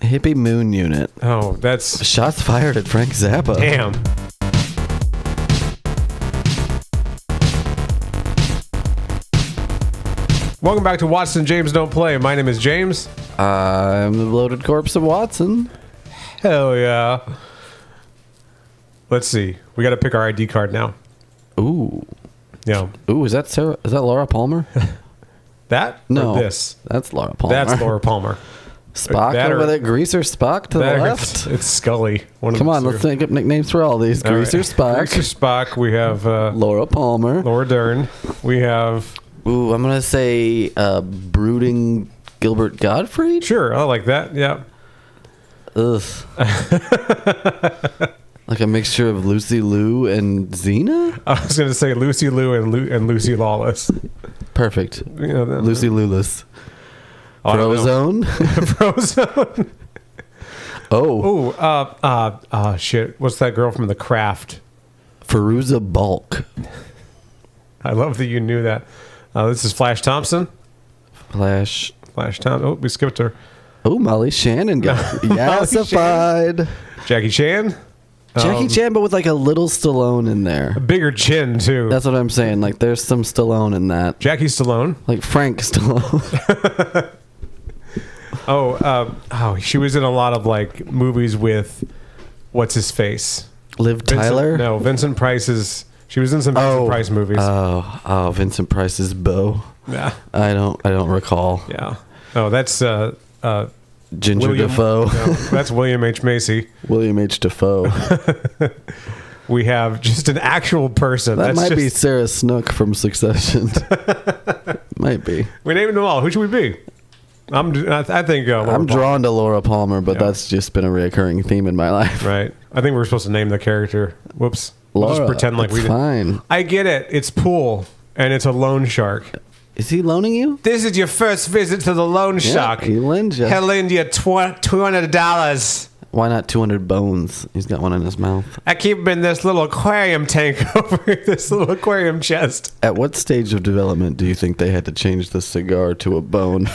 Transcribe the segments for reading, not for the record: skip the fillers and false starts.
Hippie Moon Unit. Oh, that's... Shots fired at Frank Zappa. Damn. Welcome back to Watson James Don't Play. My name is James. I'm the bloated corpse of Watson. Hell yeah. Let's see. We got to pick our ID card now. Ooh. Yeah. Ooh, is that Sarah? Is that Laura Palmer? That? No. Or this? That's Laura Palmer. That's Laura Palmer. Spock That over or- there. Greaser Spock to the left. It's Scully. Come on, let's think up nicknames for all these. Greaser Spock. Greaser Spock. We have Laura Palmer. Laura Dern. We have... Ooh, I'm going to say brooding Gilbert Gottfried? Sure, I like that. Yeah. Ugh. Like a mixture of Lucy Liu and Xena? I was going to say Lucy Liu and Lucy Lawless. Perfect. You know, Lucy Lulus. I don't know. Frozone? Frozone. Oh. Shit. What's that girl from The Craft? Feruza Balk. I love that you knew that. This is Flash Thompson. Flash. Flash Thompson. Oh, we skipped her. Oh, Molly Shannon got yassified. Jackie Chan. Jackie Chan, but with like a little Stallone in there. A bigger chin, too. That's what I'm saying. Like, there's some Stallone in that. Jackie Stallone. Like Frank Stallone. She was in a lot of like movies with what's his face? Liv Tyler? No, Vincent Price's. She was in some Vincent Price movies. Oh, Vincent Price's beau. Yeah. I don't recall. Yeah. Oh, that's Ginger Defoe. No, that's William H. Macy. William H. Defoe. We have just an actual person. That might be Sarah Snook from Succession. Might be. We named them all. Who should we be? I think Laura I'm drawn to Laura Palmer, but Yeah. that's just been a reoccurring theme in my life. Right. I think we're supposed to name the character. Whoops. Laura, We'll just pretend like we did. fine. I get it. It's Pool, and it's a loan shark. Is he loaning you? This is your first visit to the loan shark. He lends you. He'll lend you $200. Why not 200 bones? He's got one in his mouth. I keep him in this little aquarium tank over this little aquarium chest. At what stage of development do you think they had to change the cigar to a bone?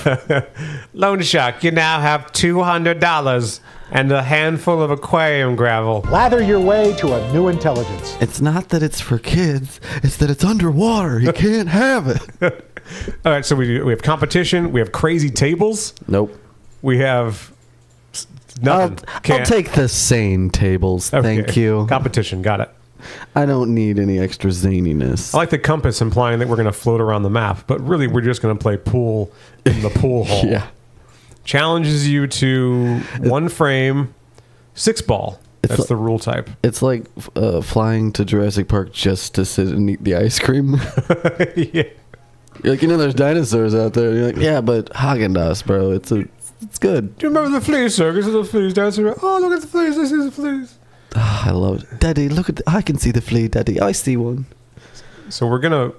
Loan shark, you now have $200 and a handful of aquarium gravel. Lather your way to a new intelligence. It's not that it's for kids. It's that it's underwater. You can't have it. All right, so we have competition. We have crazy tables. Nope. We have nothing. I'll take the sane tables. Okay. Thank you. Competition, got it. I don't need any extra zaniness. I like the compass implying that we're going to float around the map, but really we're just going to play pool in the pool hall. Yeah. Challenges you to one frame, 6 ball. That's the rule type. It's like flying to Jurassic Park just to sit and eat the ice cream. Yeah. You're like, there's dinosaurs out there. You're like, yeah, but Haagen-Dazs, bro. It's good. Do you remember the flea circus? The fleas dancing around. Oh, look at the fleas. This is the fleas. I love it. Daddy, look at I can see the flea, Daddy. I see one. So we're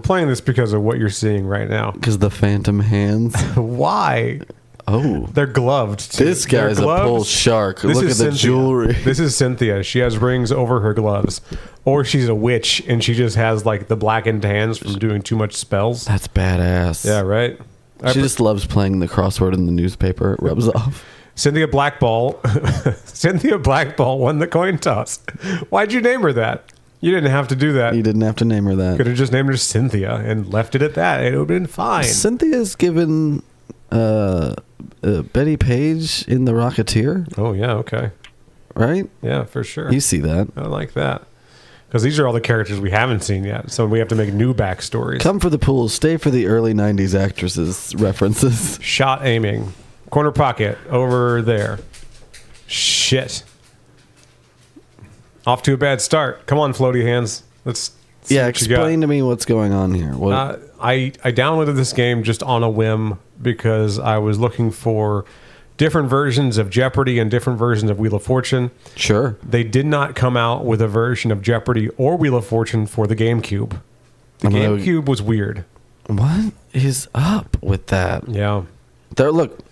playing this because of what you're seeing right now. Because the phantom hands. Why? Oh. They're gloved, too. This guy's a bull shark. Look at the jewelry. This is Cynthia. She has rings over her gloves. Or she's a witch, and she just has, like, the blackened hands from doing too much spells. That's badass. Yeah, right? She just loves playing the crossword in the newspaper. It rubs off. Cynthia Blackball. Cynthia Blackball won the coin toss. Why'd you name her that? You didn't have to do that. You didn't have to name her that. Could have just named her Cynthia and left it at that. It would have been fine. Cynthia's given Betty Page in The Rocketeer. Oh, yeah, okay. Right? Yeah, for sure. You see that. I like that. Because these are all the characters we haven't seen yet, so we have to make new backstories. Come for the pool, stay for the early 90s actresses references. Shot aiming. Corner pocket over there. Shit. Off to a bad start. Come on, floaty hands. Let's see what you got. Explain to me what's going on here. I downloaded this game just on a whim because I was looking for different versions of Jeopardy and different versions of Wheel of Fortune. Sure. They did not come out with a version of Jeopardy or Wheel of Fortune for the GameCube. The GameCube was weird. What is up with that? Yeah. Look,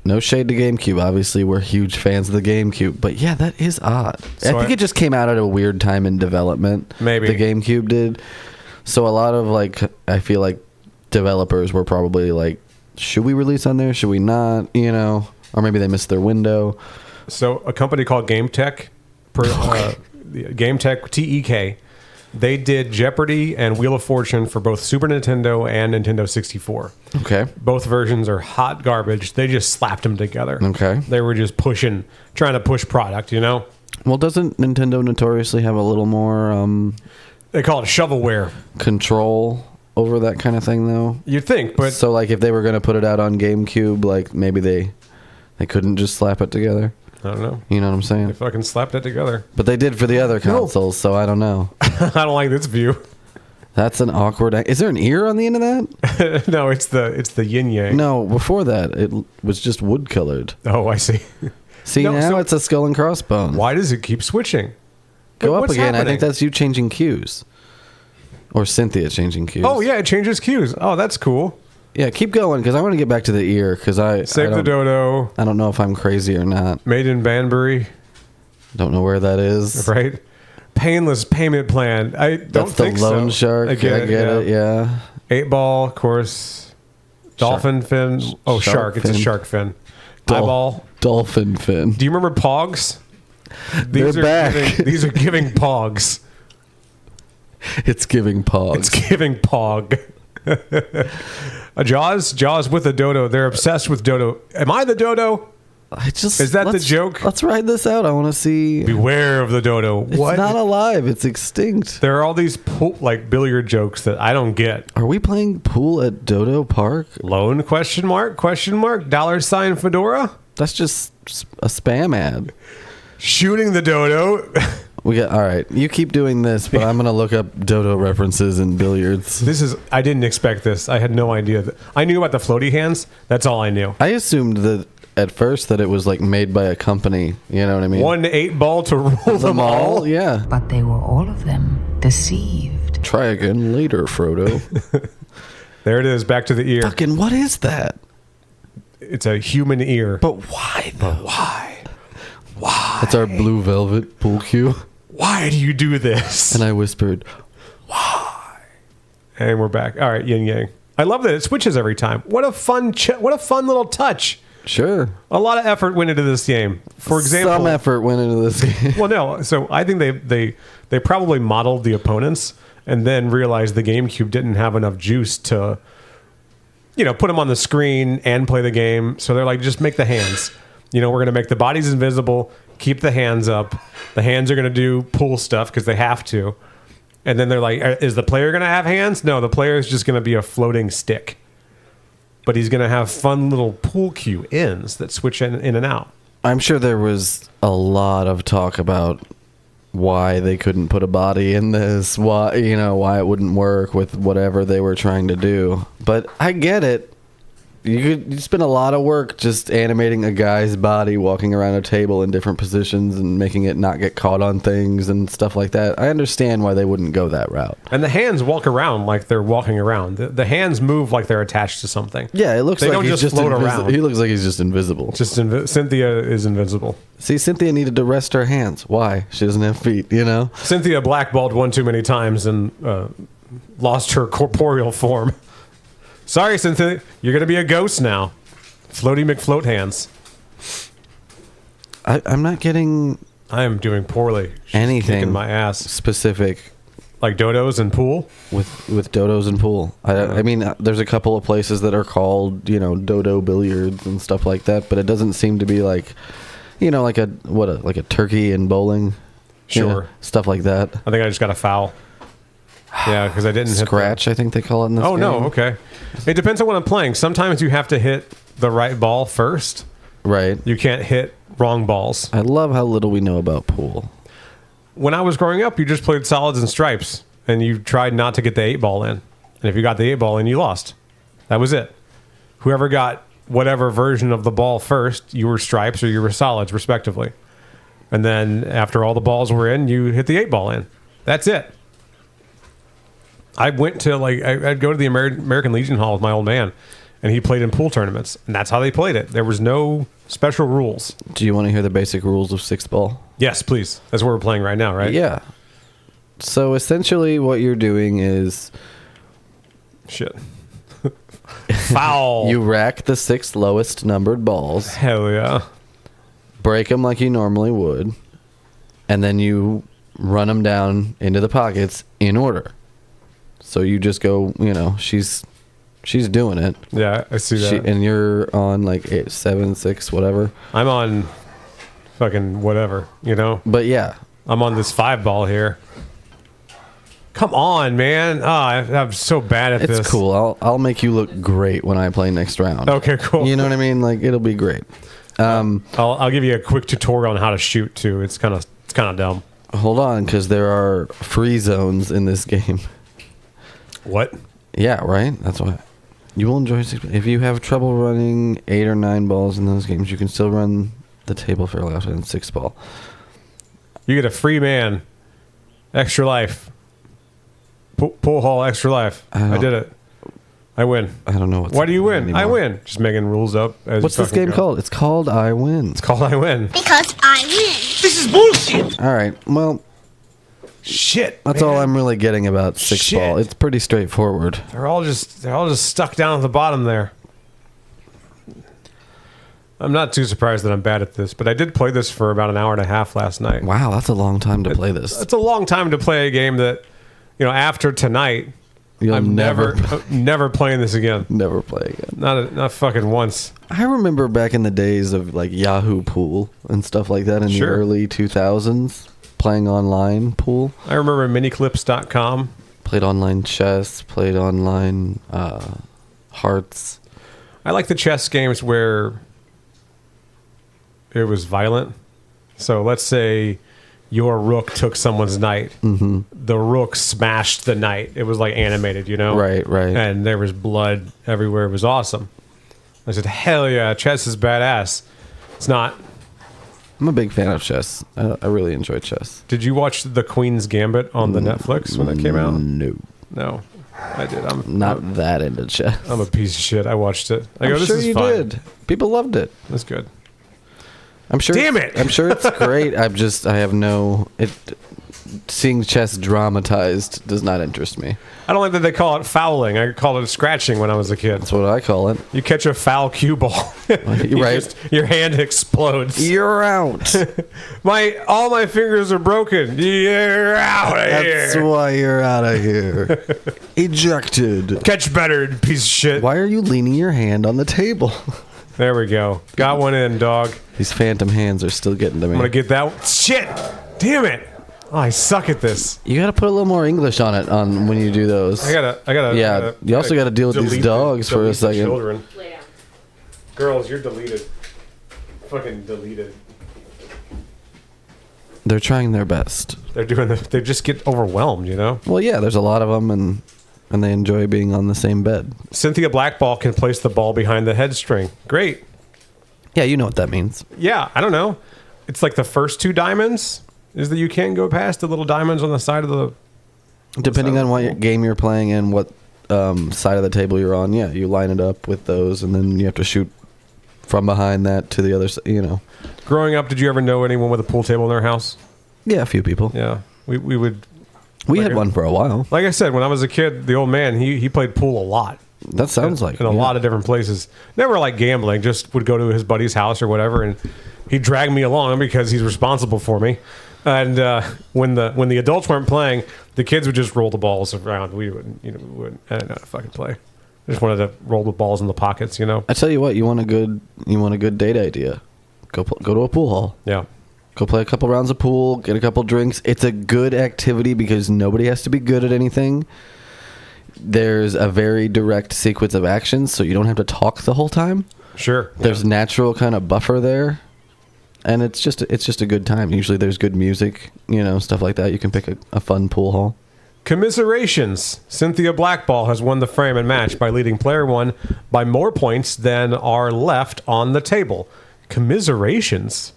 no shade to GameCube. Obviously, we're huge fans of the GameCube. But yeah, that is odd. So I think it just came out at a weird time in development. Maybe. The GameCube did. So a lot of, I feel like developers were probably like, should we release on there? Should we not? Or maybe they missed their window. So a company called GameTech, GameTech TEK, they did Jeopardy and Wheel of Fortune for both Super Nintendo and Nintendo 64. Okay. Both versions are hot garbage. They just slapped them together. Okay. They were just trying to push product, you know? Well, doesn't Nintendo notoriously have a little more They call it shovelware. control over that kind of thing, though? You'd think, but So, like, if they were going to put it out on GameCube, like, maybe they couldn't just slap it together? I don't know. You know what I'm They saying? fucking slapped it together. But they did for the other consoles, so I don't know. I don't like this view. That's an awkward... Is there an ear on the end of that? No, it's the yin yang. No, before that, it was just wood-colored. Oh, I see. See, No, now so- it's a skull and crossbones. Why does it keep switching? Go up What's again. I happening? think that's you changing cues. Or Cynthia changing cues. Oh, yeah, it changes cues. Oh, that's cool. Yeah, keep going, because I want to get back to the ear, because Save the dodo. I don't know if I'm crazy or not. Made in Banbury, Don't know where that is. right? Painless payment plan. I don't That's the think loan so. shark. I get it, yeah. 8-ball, of course. Dolphin fin. Oh, Shark shark. It's a fin. shark fin. Eyeball. Dolphin fin. Do you remember Pogs? They're back. These are giving Pogs. It's giving pause. It's giving Pog. Jaws with a dodo. They're obsessed with dodo. Am I the dodo? Is that the joke? Let's ride this out. I want to see. Beware of the dodo. It's What? not alive. It's extinct. There are all these billiard jokes that I don't get. Are we playing pool at Dodo Park? Loan question mark $? Fedora. That's just a spam ad. Shooting the dodo. We got all right. You keep doing this, but I'm gonna look up Dodo references in billiards. I didn't expect this. I had no idea. I knew about the floaty hands. That's all I knew. I assumed that at first that it was like made by a company. You know what I mean? 1 8-ball to rule them all. Yeah. But they were all of them deceived. Try again later, Frodo. There it is. Back to the ear. Fucking what is that? It's a human ear. But why though? Why? That's our blue velvet pool cue. Why do you do this? And I whispered, And we're back. All right, yin yang. I love that it switches every time. What a fun little touch. sure. A lot of effort went into this game. For example, Some effort went into this game. well, no. So I think they probably modeled the opponents and then realized the GameCube didn't have enough juice to, put them on the screen and play the game. So they're like, just make the hands. We're going to make the bodies invisible, keep the hands up. The hands are going to do pool stuff because they have to. And then they're like, is the player going to have hands? No, the player is just going to be a floating stick. But he's going to have fun little pool cue ends that switch in and out. I'm sure there was a lot of talk about why they couldn't put a body in this, why it wouldn't work with whatever they were trying to do. But I get it. You spend a lot of work just animating a guy's body walking around a table in different positions and making it not get caught on things and stuff like that. I understand why they wouldn't go that route. And the hands walk around like they're walking around. The hands move like they're attached to something. Yeah, it looks They like don't he's just float around. He looks like he's just invisible. Cynthia is invincible. See, Cynthia needed to rest her hands. Why? She doesn't have feet, Cynthia blackballed one too many times and lost her corporeal form. Sorry, Cynthia, you're going to be a ghost now. Floaty McFloat hands. I'm not getting I am doing poorly. She's anything kicking my ass. specific Like dodos and pool? with dodos and pool. I mean, there's a couple of places that are called, dodo billiards and stuff like that, but it doesn't seem to be like, like a turkey and bowling. Sure. Stuff like that. I think I just got a foul. Yeah, because I didn't hit Scratch, I think they call it in this Oh, game. no, okay. It depends on what I'm playing. Sometimes you have to hit the right ball first. Right. You can't hit wrong balls. I love how little we know about pool. When I was growing up, you just played solids and stripes, and you tried not to get the 8-ball in. And if you got the 8-ball in, you lost. That was it. Whoever got whatever version of the ball first, you were stripes or you were solids, respectively. And then after all the balls were in, you hit the 8-ball in. That's it. I went to I'd go to the American Legion Hall with my old man, and he played in pool tournaments, and that's how they played it. There was no special rules. Do you want to hear the basic rules of six ball? Yes, please. That's what we're playing right now, right? Yeah. So essentially what you're doing is... Shit. Foul. You rack the 6 lowest numbered balls, Hell yeah. break them like you normally would, and then you run them down into the pockets in order. So you just go, she's doing it. Yeah, I see that. And you're on like 8, 7, 6, whatever. I'm on fucking whatever, But yeah, I'm on this 5 ball here. Come on, man. I'm so bad at this. it's cool. I'll make you look great when I play next round. Okay, cool. You know what I mean? Like, it'll be great. I'll give you a quick tutorial on how to shoot too. It's kind of dumb. Hold on, because there are free zones in this game. What? Yeah, right? That's why. You will enjoy 6. If you have trouble running 8 or 9 balls in those games, you can still run the table fairly often in 6 ball. You get a free man, extra life. Pool hall, extra life. I did it. I win. I don't know Why do you win? I win. Just making rules up. What's this game called? It's called I Win. It's called I Win. Because I win. This is bullshit. All right. Well, Shit. that's all I'm really getting about 6 Shit. ball. It's pretty straightforward. They're all just stuck down at the bottom there. I'm not too surprised that I'm bad at this, but I did play this for about an hour and a half last night. Wow, that's a long time to play this. It's a long time to play a game that, after tonight, You'll I'm never never playing this again. never play again. Not fucking once. I remember back in the days of like Yahoo Pool and stuff like that in the Sure. early 2000s, playing online pool. I remember miniclips.com. Played online chess, played online hearts. I like the chess games where it was violent. So let's say your rook took someone's knight. Mm-hmm. The rook smashed the knight. It was like animated, Right, right. And there was blood everywhere. It was awesome. I said, hell yeah, chess is badass. It's not. I'm a big fan of chess. I really enjoy chess. Did you watch The Queen's Gambit on the Netflix when it came out? No, I did. I'm not that into chess. I'm a piece of shit. I watched it. I go, I'm this sure is you fine. did. People loved it. That's good. I'm sure. Damn it! I'm sure it's great. I have no. Seeing chess dramatized does not interest me. I don't like that they call it fouling. I called it scratching when I was a kid. That's what I call it. You catch a foul cue ball. Right. Your hand explodes. You're out. All my fingers are broken. You're out of That's here. why you're out of here. Ejected. Catch better, piece of shit. Why are you leaning your hand on the table? There we go. Got one in, dog. These phantom hands are still getting to me. I'm gonna get that. Shit. Damn it. Oh, I suck at this. You gotta put a little more English on it when you do those. I gotta. Yeah, you also gotta deal with these delete dogs for a delete the second. children. Girls, you're deleted. Fucking deleted. They're trying their best. They just get overwhelmed, Well, yeah, there's a lot of them, and they enjoy being on the same bed. Cynthia Blackball can place the ball behind the head string. Great. Yeah, you know what that means. Yeah, I don't know. It's like the first 2 diamonds is that you can't go past the little diamonds on the side of the. Depending on what game you're playing and what side of the table you're on, yeah, you line it up with those, and then you have to shoot from behind that to the other side. Growing up, did you ever know anyone with a pool table in their house? Yeah, a few people. Yeah, we would. We had one for a while. Like I said, when I was a kid, the old man he played pool a lot. That sounds like in a lot of different places. Never like gambling. Just would go to his buddy's house or whatever, and he'd drag me along because he's responsible for me. And when the adults weren't playing, the kids would just roll the balls around. We wouldn't, I didn't know how to fucking play. I just wanted to roll the balls in the pockets, I tell you what, you want a good date idea. Go to a pool hall. Yeah. Go play a couple rounds of pool, get a couple drinks. It's a good activity because nobody has to be good at anything. There's a very direct sequence of actions, so you don't have to talk the whole time. Sure. There's natural kind of buffer there, and it's just a good time. Usually there's good music, stuff like that. You can pick a fun pool hall. Commiserations. Cynthia Blackball has won the frame and match by leading player 1 by more points than are left on the table. Commiserations.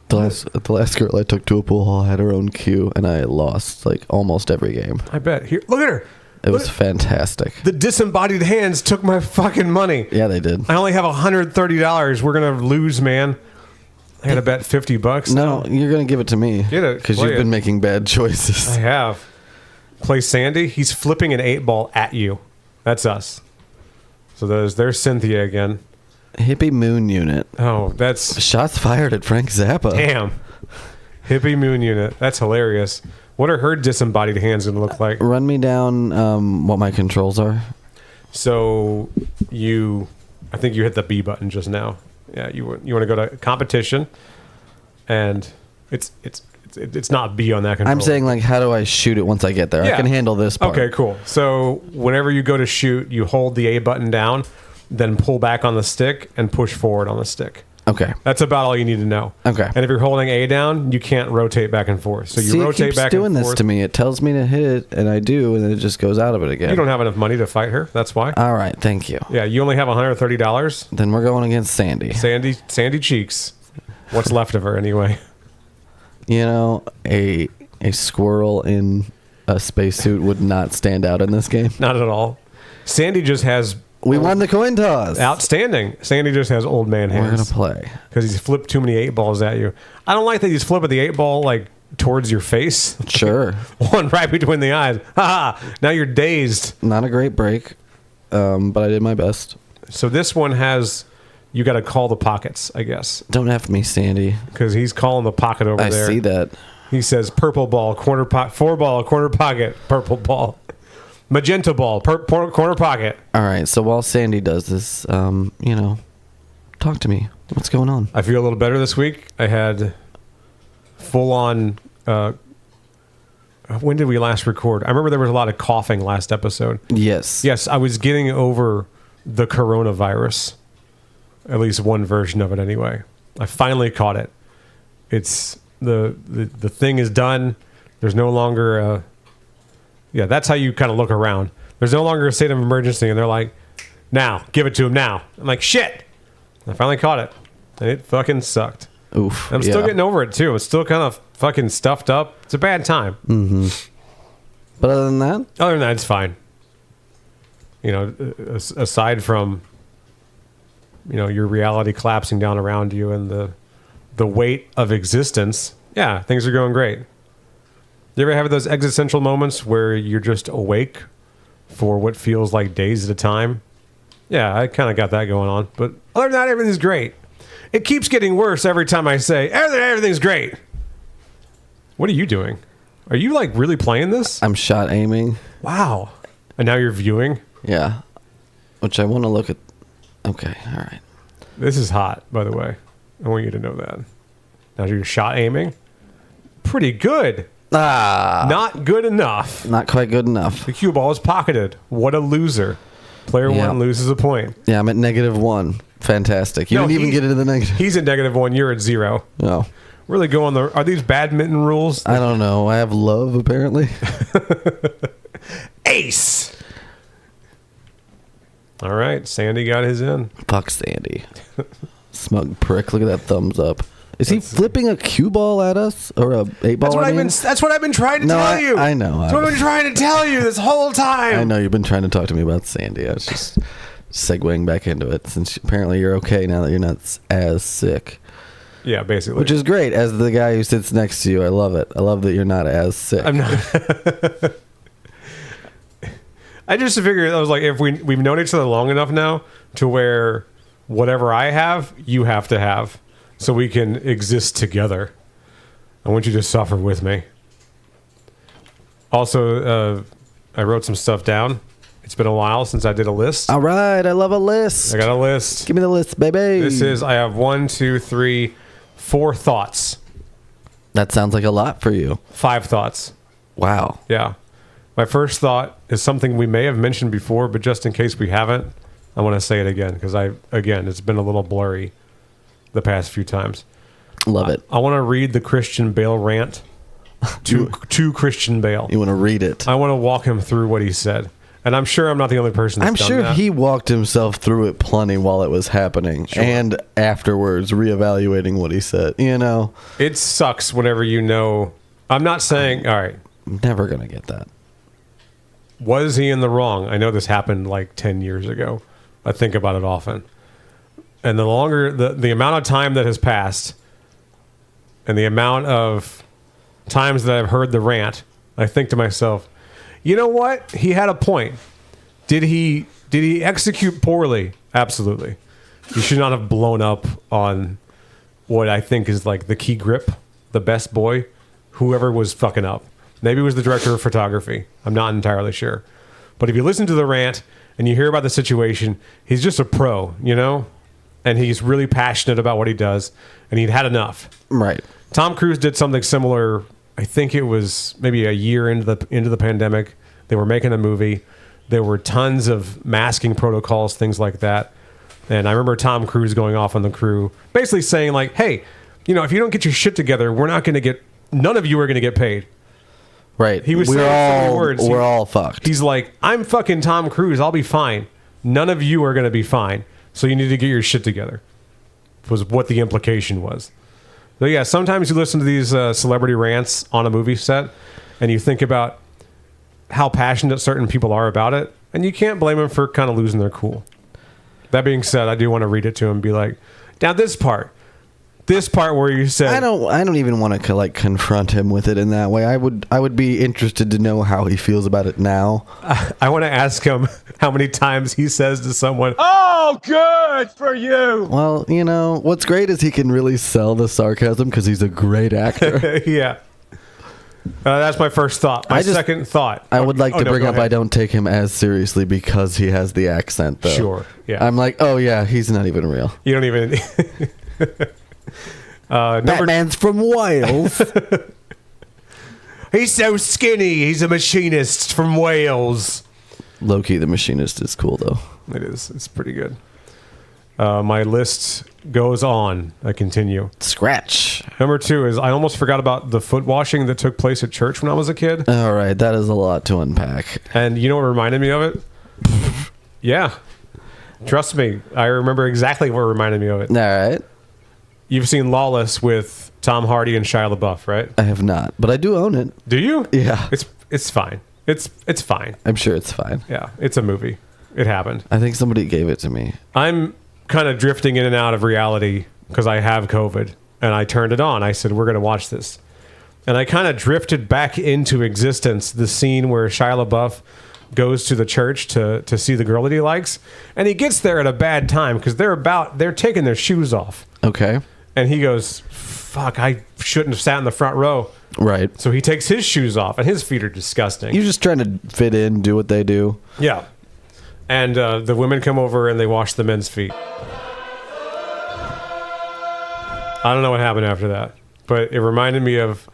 The last girl I took to a pool hall had her own cue, and I lost like almost every game. I bet. Here, look at her. It was fantastic. The disembodied hands took my fucking money. Yeah, they did. I only have $130. We're gonna lose, man. I gotta bet $50. No, you're gonna give it to me. Get it. Because Play you've been it. making bad choices. I have. Play Sandy. He's flipping an 8 ball at you. That's us. So there's Cynthia again. Hippie Moon Unit. Oh, that's Shots fired at Frank Zappa. damn. Hippie Moon Unit. That's hilarious. What are her disembodied hands going to look like? Run me down what my controls are. So I think you hit the B button just now. Yeah, you want to go to competition, and it's not B on that controller. I'm saying, like, how do I shoot it once I get there? I Yeah. can handle this part. Okay, cool. So whenever you go to shoot, you hold the A button down, then pull back on the stick and push forward on the stick. Okay. That's about all you need to know. Okay. And if you're holding A down, you can't rotate back and forth. So you See, rotate it keeps back doing and this forth. to me. It tells me to hit it, and I do, and then it just goes out of it again. You don't have enough money to fight her. That's why. All right, thank you. Yeah, you only have $130. Then we're going against Sandy. Sandy Cheeks. What's left of her anyway? You know, a squirrel in a spacesuit would not stand out in this game. Not at all. Sandy just has We won the coin toss. outstanding. Sandy just has old man We're hands. gonna play. Because he's flipped too many 8-balls at you. I don't like that he's flipping the 8-ball like towards your face. Sure. One right between the eyes. Ha ha! Now you're dazed. Not a great break, but I did my best. So this one has, you got to call the pockets, I guess, Don't F me, Sandy. because he's calling the pocket over I there. see that. He says purple ball, corner pocket, 4-ball, corner pocket, purple ball, magenta ball, corner pocket. All right. So while Sandy does this, talk to me. What's going on? I feel a little better this week. I had full on. When did we last record? I remember there was a lot of coughing last episode. Yes. Yes, I was getting over the coronavirus. At least one version of it, anyway. I finally caught it. It's the thing is done. There's no longer that's how you kind of look around. There's no longer a state of emergency, and they're like, now, give it to him now. I'm like, shit. I finally caught it, and it fucking sucked. Oof. I'm still getting over it too. It's still kind of fucking stuffed up. It's a bad time. But other than that, Other than that, it's fine. You know, aside from your reality collapsing down around you and the weight of existence, yeah, things are going great. You ever have those existential moments where you're just awake for what feels like days at a time? Yeah, I kind of got that going on. But other than that, everything's great. It keeps getting worse every time I say, everything's great. What are you doing? Are you like really playing this? I'm shot aiming. Wow. And now you're viewing? Yeah. Which I want to look at. Okay. All right. This is hot, by the way. I want you to know that. Now you're shot aiming. Pretty good. Not good enough. Not quite good enough. The cue ball is pocketed. What a loser. Player Yeah. one loses a point. Yeah, I'm at -1. Fantastic. You No, didn't even he- get into the negative. He's at -1. You're at 0. No. Really going the. Are these badminton rules? I don't know. I have love, apparently. Ace. All right, Sandy got his in. Fuck Sandy. Smug prick. Look at that thumbs up. Is he flipping a cue ball at us? Or a 8-ball? That's what I've been trying to No, tell you. I know. That's what I've been trying to tell you this whole time. I know you've been trying to talk to me about Sandy. I was just segueing back into it since apparently you're okay now that you're not as sick. Yeah, basically. Which is great. As the guy who sits next to you, I love it. I love that you're not as sick. I'm not. I just figured, I was like, if we've known each other long enough now to where whatever I have, you have to have, so we can exist together. I want you to suffer with me. Also, I wrote some stuff down. It's been a while since I did a list. All right. I love a list. I got a list. Give me the list, baby. I have 1, 2, 3, 4 thoughts. That sounds like a lot for you. 5 thoughts. Wow. Yeah. My first thought is something we may have mentioned before, but just in case we haven't, I want to say it again because it's been a little blurry the past few times. Love it. I want to read the Christian Bale rant to Christian Bale. You want to read it? I want to walk him through what he said. And I'm sure I'm not the only person that's I'm done sure that. he walked himself through it plenty while it was happening and afterwards reevaluating what he said. You know, It sucks whenever you know. I'm not saying, all right, I'm never going to get that. was he in the wrong? I know this happened like 10 years ago. I think about it often. And the longer, the amount of time that has passed and the amount of times that I've heard the rant, I think to myself, you know what? He had a point. Did he execute poorly? Absolutely. He should not have blown up on what I think is like the key grip, the best boy, whoever was fucking up. Maybe it was the director of photography. I'm not entirely sure. But if you listen to the rant and you hear about the situation, he's just a pro, you know? And he's really passionate about what he does, and he'd had enough. Right. Tom Cruise did something similar. I think it was maybe a year into the pandemic. They were making a movie. There were tons of masking protocols, things like that. And I remember Tom Cruise going off on the crew, basically saying like, "Hey, you know, if you don't get your shit together, none of you are going to get paid." Right. He was saying so many words. We're all fucked. He's like, "I'm fucking Tom Cruise. I'll be fine. None of you are going to be fine. So you need to get your shit together." Was what the implication was. So yeah, sometimes you listen to these celebrity rants on a movie set, and you think about how passionate certain people are about it, and you can't blame them for kind of losing their cool. That being said, I do want to read it to him and be like, now this part where you said, I don't even want to like confront him with it in that way. I would be interested to know how he feels about it now. I want to ask him how many times he says to someone, Oh, good for you. Well, you know, what's great is he can really sell the sarcasm because he's a great actor. yeah. That's my first thought. My second thought. I would like to bring go up ahead. I don't take him as seriously because he has the accent, though. Sure, yeah. I'm like, oh, yeah, he's not even real. You don't even... Batman's from Wales. He's so skinny. He's a machinist from Wales. Loki the Machinist is cool, though. It is. It's pretty good. My list goes on. I continue. Scratch. Number 2 is I almost forgot about the foot washing that took place at church when I was a kid. All right, that is a lot to unpack. And you know what reminded me of it? Yeah. Trust me. I remember exactly what reminded me of it. All right. You've seen Lawless with Tom Hardy and Shia LaBeouf, right? I have not, but I do own it. Do you? Yeah. It's fine. It's fine. I'm sure it's fine. Yeah, it's a movie. It happened. I think somebody gave it to me. I'm kind of drifting in and out of reality because I have COVID, and I turned it on. I said, we're going to watch this. And I kind of drifted back into existence, the scene where Shia LaBeouf goes to the church to see the girl that he likes, and he gets there at a bad time because they're taking their shoes off. Okay. And he goes, fuck, I shouldn't have sat in the front row. Right. So he takes his shoes off, and his feet are disgusting. You're just trying to fit in, do what they do. Yeah. And the women come over and they wash the men's feet. I don't know what happened after that, but it reminded me of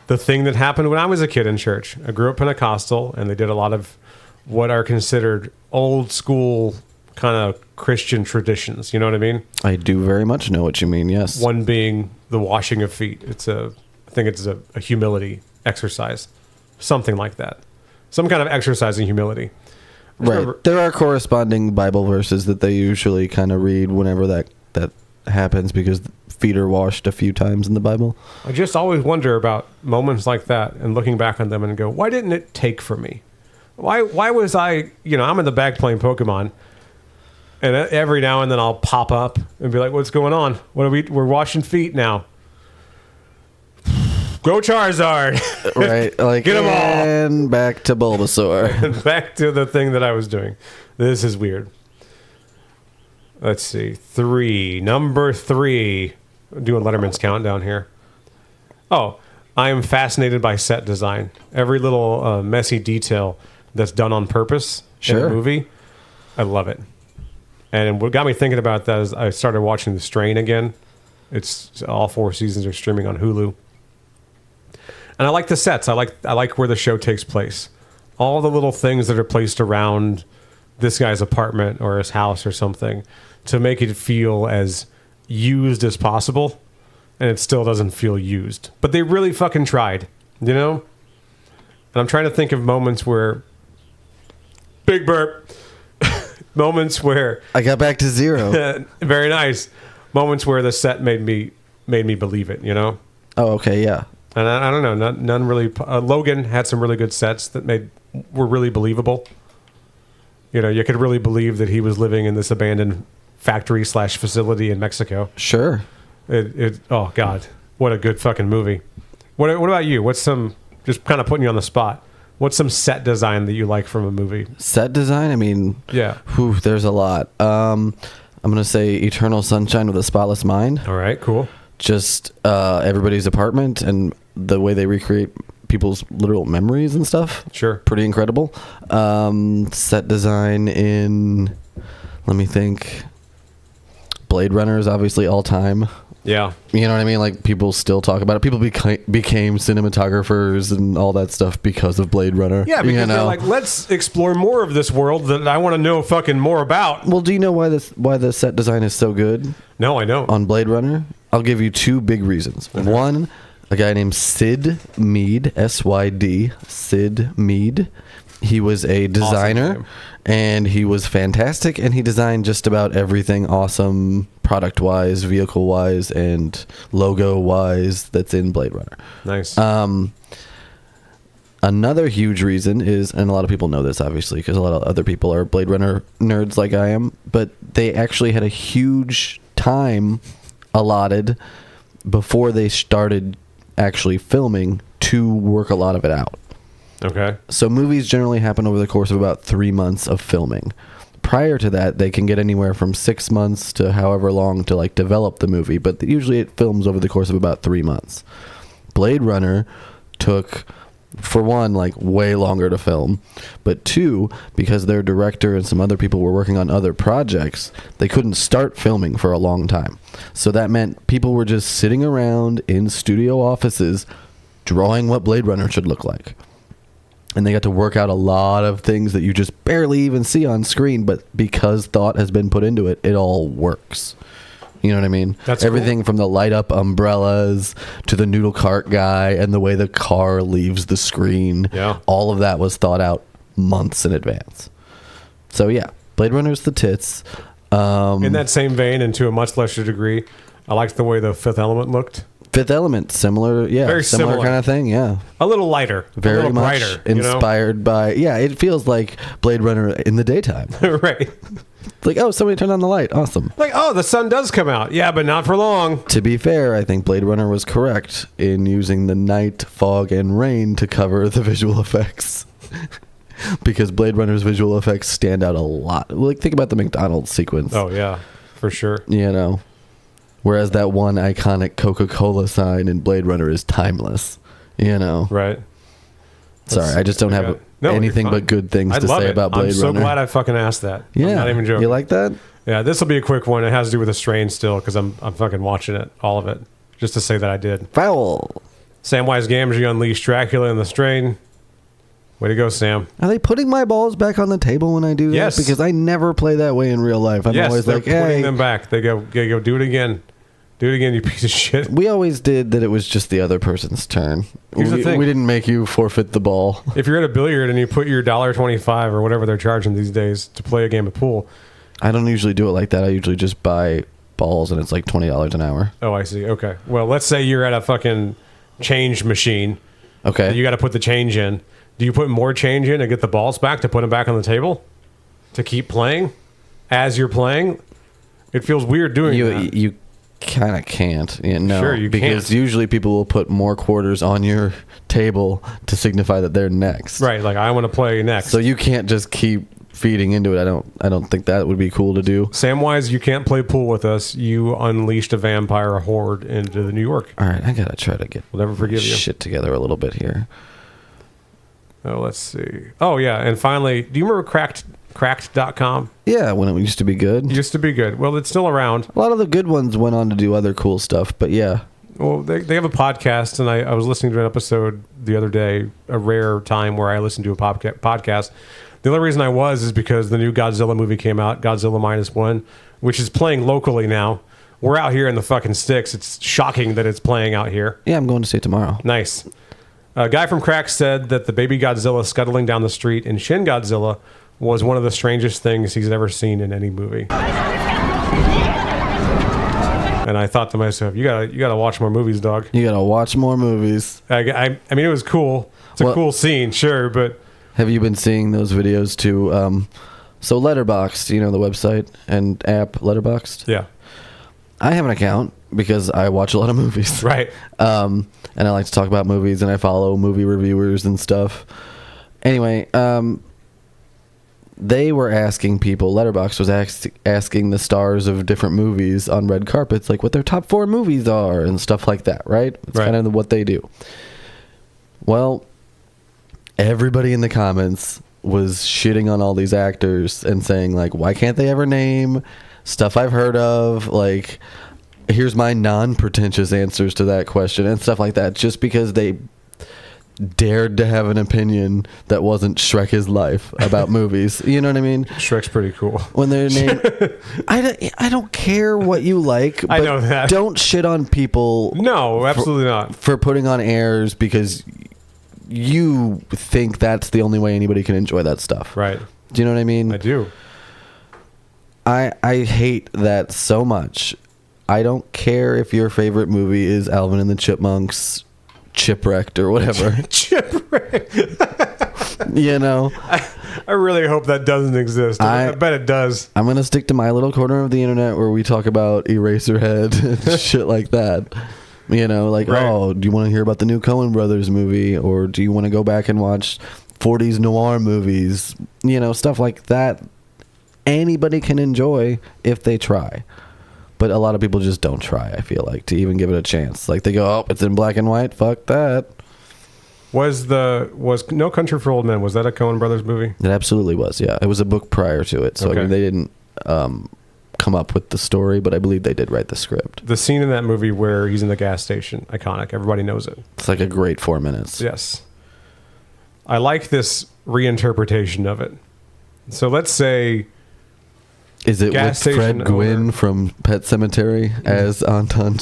the thing that happened when I was a kid in church. I grew up Pentecostal, and they did a lot of what are considered old school kind of Christian traditions. You know what I mean? I do very much know what you mean, yes. One being the washing of feet. I think it's a humility exercise, something like that. Some kind of exercise in humility. Right. There are corresponding Bible verses that they usually kind of read whenever that happens because feet are washed a few times in the Bible. I just always wonder about moments like that and looking back on them and go, why didn't it take for me? Why was I, I'm in the bag playing Pokemon, and every now and then I'll pop up and be like, what's going on? We're washing feet now. Go Charizard. Right. Like, get them all. And back to Bulbasaur. And back to the thing that I was doing. This is weird. Let's see. Number 3. Doing Letterman's countdown here. Oh, I am fascinated by set design. Every little messy detail that's done on purpose in a movie. I love it. And what got me thinking about that is I started watching The Strain again. It's all 4 seasons are streaming on Hulu. And I like the sets. I like where the show takes place. All the little things that are placed around this guy's apartment or his house or something to make it feel as used as possible. And it still doesn't feel used. But they really fucking tried, And I'm trying to think of moments where... Big burp. Moments where... I got back to 0. Very nice. Moments where the set made me believe it, Oh, okay, yeah. And I don't know, none really. Logan had some really good sets that were really believable. You could really believe that he was living in this abandoned factory / facility in Mexico. Sure. Oh God, what a good fucking movie. What about you? What's some, just kind of putting you on the spot, What's some set design that you like from a movie? Set design? I mean, Yeah. there's a lot. I'm going to say Eternal Sunshine of the Spotless Mind. All right, cool. Just everybody's apartment and the way they recreate people's literal memories and stuff. Sure. Pretty incredible. Set design in, let me think, Blade Runner is obviously all time. Yeah. You know what I mean? Like, people still talk about it. People became cinematographers and all that stuff because of Blade Runner. Yeah, because they're like, let's explore more of this world that I want to know fucking more about. Well, do you know why the set design is so good No, I don't. on Blade Runner? I'll give you two big reasons. One, a guy named Sid Mead, S-Y-D, Sid Mead. He was a designer, name. and he was fantastic, and he designed just about everything awesome product-wise, vehicle-wise, and logo-wise that's in Blade Runner. Nice. Another huge reason is, and a lot of people know this obviously because a lot of other people are Blade Runner nerds like I am, but they actually had a huge time allotted before they started actually filming to work a lot of it out. Okay. So movies generally happen over the course of about 3 months of filming. Prior to that, they can get anywhere from 6 months to however long to like develop the movie, but usually it films over the course of about 3 months. Blade Runner took, for one, like way longer to film, but two, because their director and some other people were working on other projects, they couldn't start filming for a long time. So that meant people were just sitting around in studio offices drawing what Blade Runner should look like. And they got to work out a lot of things that you just barely even see on screen, but because thought has been put into it, it all works. You know what I mean? That's everything cool. From the light up umbrellas to the noodle cart guy and the way the car leaves the screen. Yeah. All of that was thought out months in advance. So yeah, Blade Runner's the tits. In that same vein, and to a much lesser degree, I liked the way the Fifth Element looked. Fifth Element, similar, yeah, Very similar similar. kind of thing, yeah. A little lighter, Very a little much brighter, you know? inspired by, yeah. It feels like Blade Runner in the daytime. Right. It's like, oh, somebody turned on the light, awesome. Like, oh, the sun does come out. Yeah, but not for long. To be fair, I think Blade Runner was correct in using the night, fog, and rain to cover the visual effects. Because Blade Runner's visual effects stand out a lot. Like, think about the McDonald's sequence. Oh, yeah, for sure. You know? Whereas that one iconic Coca-Cola sign in Blade Runner is timeless. You know? Right. Sorry, I just don't have anything but good things to say about Blade Runner. I'm so glad I fucking asked that. Yeah. I'm not even joking. You like that? Yeah, this will be a quick one. It has to do with The Strain still, because I'm fucking watching it, all of it, just to say that I did. Foul. Samwise Gamgee unleashed Dracula in The Strain. Way to go, Sam. Are they putting my balls back on the table when I do that? Yes. Because I never play that way in real life. I'm Yes, always they're like, putting hey. them back. They go do it again. Do it again, you piece of shit. We always did that it was just the other person's turn. Here's the thing. We didn't make you forfeit the ball. If you're at a billiard and you put your $1.25 or whatever they're charging these days to play a game of pool. I don't usually do it like that. I usually just buy balls and it's like $20 an hour. Oh, I see. Okay. Well, let's say you're at a fucking change machine. Okay. You got to put the change in. Do you put more change in and get the balls back to put them back on the table to keep playing as you're playing? It feels weird doing that. You kind of can't. No, Sure, you because can't. usually people will put more quarters on your table to signify that they're next. Right, like I want to play next. So you can't just keep feeding into it. I don't think that would be cool to do. Samwise, you can't play pool with us. You unleashed a vampire horde into New York. All right, I gotta try to get We'll never forgive you. shit together a little bit here. Oh, let's see. Oh, yeah. And finally, do you remember cracked.com? Yeah, when it used to be good. It used to be good. Well, it's still around. A lot of the good ones went on to do other cool stuff, but yeah. Well, they have a podcast, and I was listening to an episode the other day, a rare time where I listened to a podcast. The only reason I was is because the new Godzilla movie came out, Godzilla -1, which is playing locally now. We're out here in the fucking sticks. It's shocking that it's playing out here. Yeah, I'm going to see it tomorrow. Nice. A guy from Crack said that the baby Godzilla scuttling down the street in Shin Godzilla was one of the strangest things he's ever seen in any movie. And I thought to myself, you gotta watch more movies, dog. You gotta watch more movies. I mean, it was cool. It's a cool scene, sure, but have you been seeing those videos too? So Letterboxd, you know, the website and app Letterboxd? yeah, I have an account because I watch a lot of movies. right. And I like to talk about movies and I follow movie reviewers and stuff. Anyway, they were asking people, Letterboxd was asking the stars of different movies on red carpets, like what their top 4 movies are and stuff like that, right? It's kind of what they do. Well, everybody in the comments was shitting on all these actors and saying, like, why can't they ever name stuff I've heard of? Like, here's my non-pretentious answers to that question and stuff like that, just because they dared to have an opinion that wasn't Shrek is life about movies. You know what I mean? Shrek's pretty cool. When they're named, I don't care what you like. I know that. Don't shit on people. No, absolutely not. For putting on airs because you think that's the only way anybody can enjoy that stuff. Right. Do you know what I mean? I do. I hate that so much. I don't care if your favorite movie is Alvin and the Chipmunks, Chipwrecked, or whatever. Chipwrecked. You know? I really hope that doesn't exist. I bet it does. I'm going to stick to my little corner of the internet where we talk about Eraserhead and shit like that. You know, like, oh, do you want to hear about the new Coen Brothers movie? Or do you want to go back and watch 40s noir movies? You know, stuff like that. Anybody can enjoy if they try. But a lot of people just don't try, I feel like, to even give it a chance. Like, they go, oh, it's in black and white. Fuck that. Was No Country for Old Men, was that a Coen Brothers movie? It absolutely was, yeah. It was a book prior to it. So, I mean, they didn't come up with the story, but I believe they did write the script. The scene in that movie where he's in the gas station, iconic. Everybody knows it. It's like a great 4 minutes. Yes. I like this reinterpretation of it. So let's say... Is it with Fred Gwynn from Pet Sematary as Anton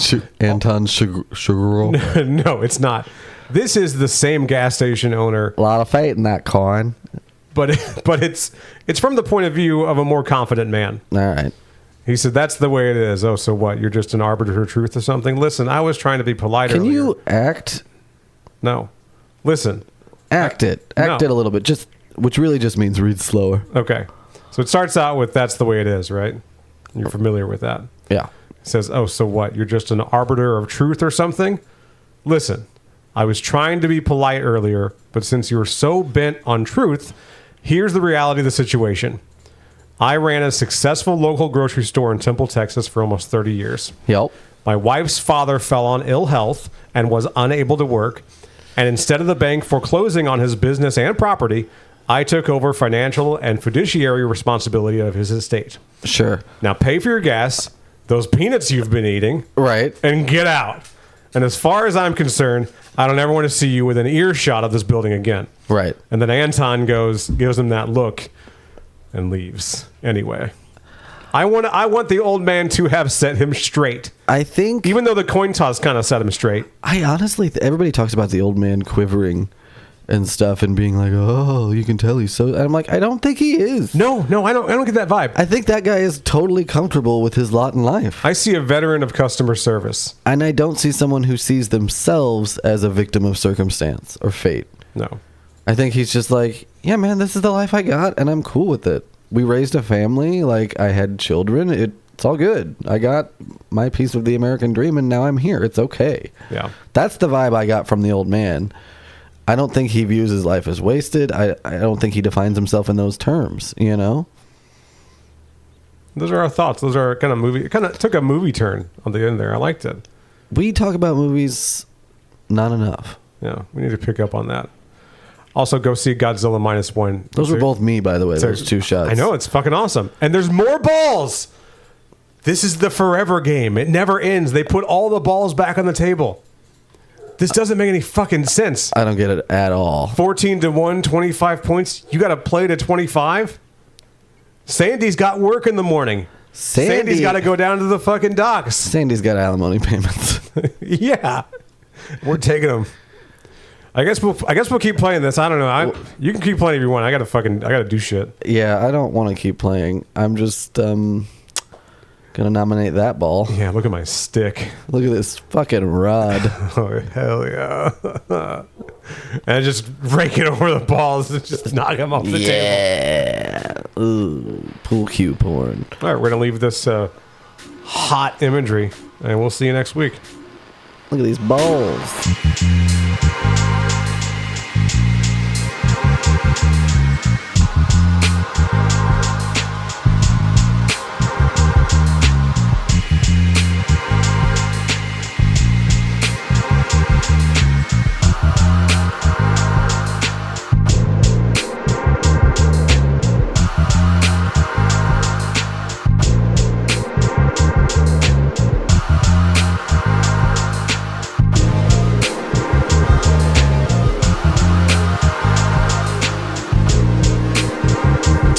Chigurh? No, it's not. This is the same gas station owner. A lot of faith in that coin. But it's from the point of view of a more confident man. All right. He said, that's the way it is. Oh, so what? You're just an arbiter of truth or something? Listen, I was trying to be polite earlier. Can you act? No. Listen. Act it a little bit. Which really just means read slower. Okay. So it starts out with, that's the way it is, right? You're familiar with that. Yeah. It says, oh, so what? You're just an arbiter of truth or something? Listen, I was trying to be polite earlier, but since you're so bent on truth, here's the reality of the situation. I ran a successful local grocery store in Temple, Texas for almost 30 years. Yep. My wife's father fell on ill health and was unable to work. And instead of the bank foreclosing on his business and property, I took over financial and fiduciary responsibility of his estate. Sure. Now pay for your gas, those peanuts you've been eating, right, and get out. And as far as I'm concerned, I don't ever want to see you within earshot of this building again. Right. And then Anton gives him that look and leaves. Anyway, I want the old man to have set him straight. I think, even though the coin toss kind of set him straight. I honestly, everybody talks about the old man quivering and stuff and being like, oh, you can tell he's so... And I'm like, I don't think he is. No, I don't get that vibe. I think that guy is totally comfortable with his lot in life. I see a veteran of customer service. And I don't see someone who sees themselves as a victim of circumstance or fate. No. I think he's just like, yeah, man, this is the life I got, and I'm cool with it. We raised a family, like, I had children. It's all good. I got my piece of the American dream, and now I'm here. It's okay. Yeah. That's the vibe I got from the old man. I don't think he views his life as wasted. I don't think he defines himself in those terms, you know? Those are our thoughts. Those are kind of movie. It kind of took a movie turn on the end there. I liked it. We talk about movies not enough. Yeah, we need to pick up on that. Also, go see Godzilla -1. Those were both me, by the way, those 2 shots. I know, it's fucking awesome. And there's more balls! This is the forever game. It never ends. They put all the balls back on the table. This doesn't make any fucking sense. I don't get it at all. 14-1, 25 points. You got to play to 25? Sandy's got work in the morning. Sandy's got to go down to the fucking docks. Sandy's got alimony payments. Yeah. We're taking them. I guess we'll keep playing this. I don't know. You can keep playing if you want. I gotta do shit. Yeah, I don't want to keep playing. I'm just gonna nominate that ball. Yeah, look at my stick. Look at this fucking rod. Oh hell yeah! And just rake it over the balls and just knock them off the table. Yeah. Ooh, pool cue porn. All right, we're gonna leave this hot imagery, and we'll see you next week. Look at these balls.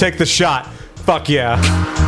take the shot. Fuck yeah.